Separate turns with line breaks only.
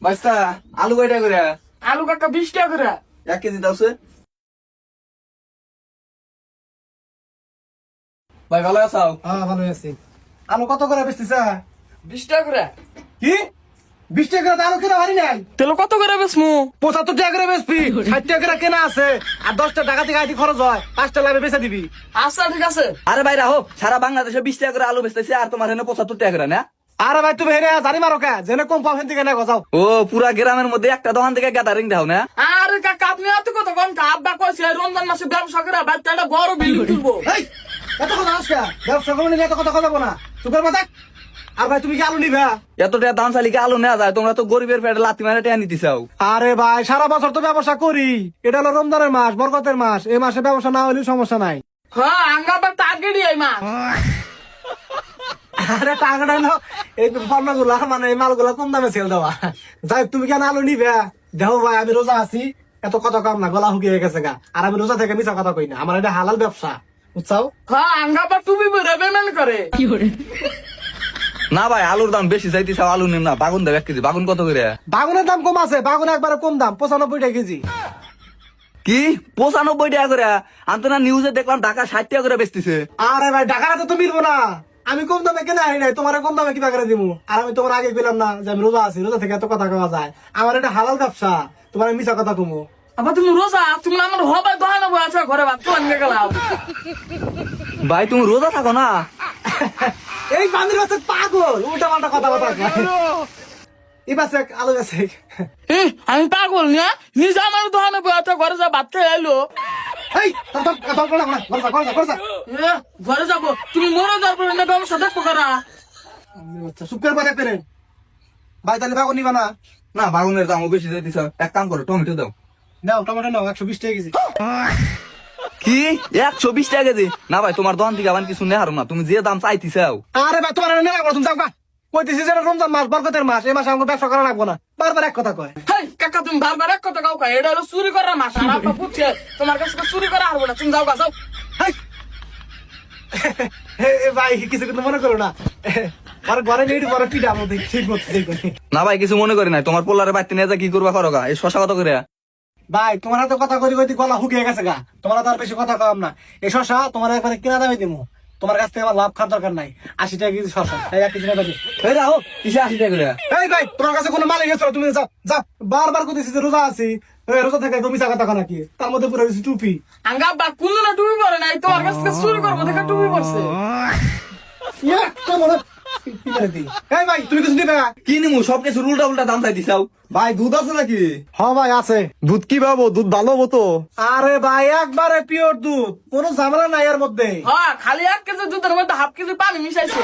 বাইস্তা আলু কয়টা করে?
আলু কাকা 20 টাকা করে।
1 কেজি দাওছে। ভাই ভালো আছো?
হ্যাঁ ভালো আছি। আলু কত করে বেচতেছে?
20 টাকা করে।
কি 20 টাকা করে আলু কেনা হারি নাই?
তেলে কত করে বেচমু?
75 টাকা করে বেচবি, 60 টাকা করে কেনা আছে আর 10 টাকা থেকে আইটি খরচ হয়, 5 টাকা লাভে বেচে দিবি।
আচ্ছা ঠিক আছে।
আরে ভাই রাহো, সারা বাংলাদেশে 20 টাকা করে আলু বেচতেছে আর তোমার এনে 75 টাকা করে না?
আরে ভাই তুমি হেরে জানি মারো কে জেনে কম পাবেন থেকে না গজাও।
ও পুরা গ্রামের মধ্যে একটা দোকান থেকে গ্যাদারিং দাও না?
আরে কাকা আপনি এত কত কোন আব্বা কইছে রমজান মাসে ব্যবসা করে বাচ্চাটা বড় বিল্ডিং তুলবো।
এই এত কথা আসকা ব্যবসা করলে এত কথা কথা না তোর মাথা। আর ভাই তুমি কি আলু নিবা?
এত টাকা দাম চালিকে আলু নেওয়া যায়? তোমরা তো গরিবের পেটে লাথি মারে টাকা নিতে চাও।
আরে ভাই সারা বছর তো ব্যবসা করি, এটা হলো রমজানের মাস, বরকতের মাস, এই মাসে ব্যবসা না হলেও সমস্যা নাই।
হ্যাঁ আঙ্গাবার টার্গেটই এই মা।
আরে টাকাটা হলো এই পণ্যগুলা মানে এই মালগুলা কম দামে সেল দেওয়া। যাই তুমি কেন আলু নিবে? দেখো ভাই আমি রোজা আছি, এত কথা কম না, গলা শুকিয়ে গেছে গা। আর আমি রোজা থেকে মিছা কথা কই না, আমার এটা হালাল ব্যবসা, বুঝছাও?
হ্যাঁ আঙ্গাবার তুমি বেমেন করে।
না ভাই আলুর দাম বেশি চাইতে চাও, আলু নিম না, বাগুন দেব 1 কেজি। বাগুন কত করে?
বাগুনের দাম কম আছে, বাগুন একবারে কম দাম, 95 টাকা কেজি।
কি 95 টাকা করে? আমি না নিউজে দেখলাম ঢাকা 60 টাকা করে বেচতেছে।
আরে ভাই টাকাটা তো মিলবো না, আমি কম দামে কেনা আনি নাই, তোমার কম দামে কিবা করে দিবো? আর আমি তোমার আগে পেলাম না যে আমি রোজা আছি, রোজা থেকে এত কথা কওয়া যায়? আমার এটা হালাল ব্যবসা, তোমার আমি মিছা কথা কমো?
আবার তুমি রোজা তুমি আমার হবাই দোকানে বসে ঘরে ভাত খাওয়ান গেলাম।
ভাই তুমি রোজা থাকো না?
এই বান্দির বাচ্চা পাগল, উল্টা পাল্টা কথা কথা এই বাচ্চা আলু গাছে।
আমি পাগল না নিজে আমার দোকানে বসে ঘরে যা ভাত খেয়ে এলো।
এই
ঘরে যাবো তুমি মরে যাবো না ব্যবসা দেখো করা।
শুক্র পাতা পেরেন ভাই, তাহলে বাগুন নিবা না?
না বাগুনের দামও বেশি চাইতে চাও, এক কাম করো টমেটো দাও।
নাও টমেটো নাও, 120 টাকা কেজি।
কি 120 টাকা কেজি? না ভাই তোমার দোকান থেকে আবার কিছু নেহার না, তুমি যে দাম চাইতে চাও।
আরে ভাই তোমার নেওয়া করো, তুমি যাও গা। কইতেছি যে রমজান মাস, বরকতের মাস, এই মাসে আমাকে ব্যবসা করা লাগবো না, বারবার এক কথা কয়।
হেই কাকা তুমি বারবার এক কথা কাউ এটা হলো চুরি করার মাস আর আপা বুঝছে তোমার কাছে তো চুরি করা হারবো না, তুমি যাও গা যাও।
হেই, ভাই কিছু কিন্তু মনে করো না, আর ঘরে নেই বড় পিঠা আমাদের ঠিক মতো দেখো।
না ভাই কিছু মনে করি নাই, তোমার পোলারে বাইতে নিয়ে যা কি করবা করো গা। এই শশা কত করে?
ভাই তোমার হাতে কথা কই কই গলা শুকিয়ে গেছে গা, তোমার হাতে আর বেশি কথা কম না। এই শশা তোমার একবারে কিনা দামে দিমু, তোমার কাছ থেকে আমার লাভ খাওয়ার দরকার নাই। 80 টাকা কেজি শশা, এই 1 কেজি নেবে।
এই রাহো, কিসে 80 টাকা করে?
এই ভাই তোমার কাছে কোনো মালিক গেছিল, তুমি যাও যাও। বারবার কইতেছি যে রোজা আছি, রোজা থেকে মিছা কথা কয় নাকি? তার মধ্যে পুরো কিছু টুপি।
আঙ্গা বা কোন না টুপি পরে নাই তোমার কাছ থেকে চুরি করবো দেখে টুপি পরছে।
এই ভাই তুমি কিছু নিবে?
কি নিমু? সবকিছু উল্টা উল্টা দাম চাইতে চাও। ভাই দুধ আছে নাকি?
হ্যাঁ ভাই আছে।
দুধ কি পাবো? দুধ ভালো মতো?
আরে ভাই একবারে পিওর দুধ, কোনো ঝামেলা নাই এর মধ্যে।
হ্যাঁ খালি 1 কেজি দুধের মধ্যে হাফ কেজি পানি মিশাইছে।